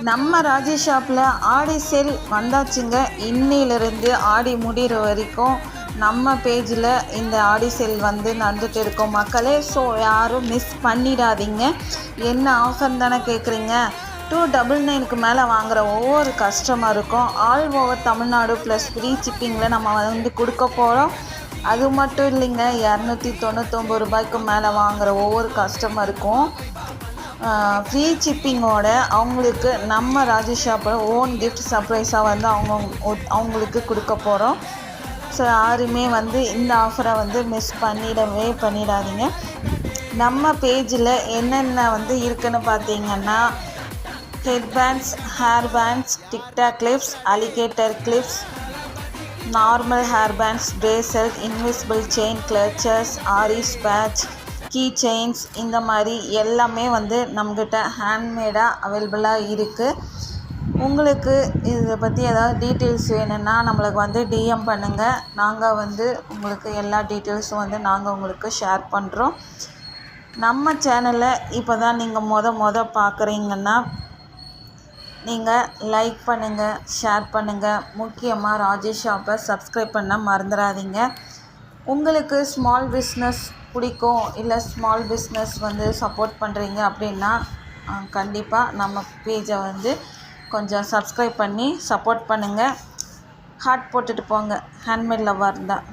நம்ம ராஜி ஷாப்பில் ஆடி சேல் வந்தாச்சுங்க. இன்னிலிருந்து ஆடி முடிகிற வரைக்கும் நம்ம பேஜில் இந்த ஆடி சேல் வந்து நடந்துகிட்டு இருக்கோம் மக்களே. ஸோ யாரும் மிஸ் பண்ணிடாதீங்க. என்ன ஆஃபர் தானே கேட்குறீங்க? 299க்கு மேலே வாங்குகிற ஒவ்வொரு கஸ்டமருக்கும் all over Tamil Nadu plus free ஷிப்பிங்கில் நம்ம வந்து கொடுக்க போகிறோம். அது மட்டும் இல்லைங்க, 299 ரூபாய்க்கு மேலே வாங்குகிற ஒவ்வொரு கஸ்டமருக்கும் ஃப்ரீ ஷிப்பிங்கோட அவங்களுக்கு நம்ம ராஜி ஷாப்போட ஓன் கிஃப்ட் சர்ப்ரைஸாக வந்து அவங்களுக்கு கொடுக்க போகிறோம். ஸோ யாருமே வந்து இந்த ஆஃபரை வந்து மிஸ் பண்ணிடாதீங்க. நம்ம பேஜில் என்னென்ன வந்து இருக்குதுன்னு பார்த்தீங்கன்னா, head bands, hair bands, TikTok clips, alligator clips, normal hair bands, bracelet, invisible chain, clutches, ஆரிஸ் பேட்ச், கீ செயின்ஸ், இந்த மாதிரி எல்லாமே வந்து நம்மக்கிட்ட ஹேண்ட்மேடாக அவைலபிளாக இருக்குது. உங்களுக்கு இதை பற்றி ஏதாவது டீட்டெயில்ஸ் வேணும்னா நம்மளுக்கு வந்து டிஎம் பண்ணுங்கள். நாங்கள் வந்து உங்களுக்கு எல்லா டீட்டெயில்ஸும் வந்து நாங்கள் உங்களுக்கு ஷேர் பண்ணுறோம். நம்ம சேனலை இப்போ தான் நீங்கள் பார்க்குறீங்கன்னா நீங்கள் லைக் பண்ணுங்கள், ஷேர் பண்ணுங்கள். முக்கியமாக ராஜி ஷாப்பை சப்ஸ்கிரைப் பண்ண மறந்துடாதீங்க. உங்களுக்கு ஸ்மால் பிஸ்னஸ் பிடிக்கும், இல்லை ஸ்மால் பிஸ்னஸ் வந்து சப்போர்ட் பண்ணுறீங்க அப்படின்னா கண்டிப்பாக நம்ம பேஜை வந்து கொஞ்சம் சப்ஸ்கிரைப் பண்ணி சப்போர்ட் பண்ணுங்கள். ஹார்ட் போட்டுட்டு போங்க, ஹேண்ட்மேட் லவ்வாக இருந்தால்.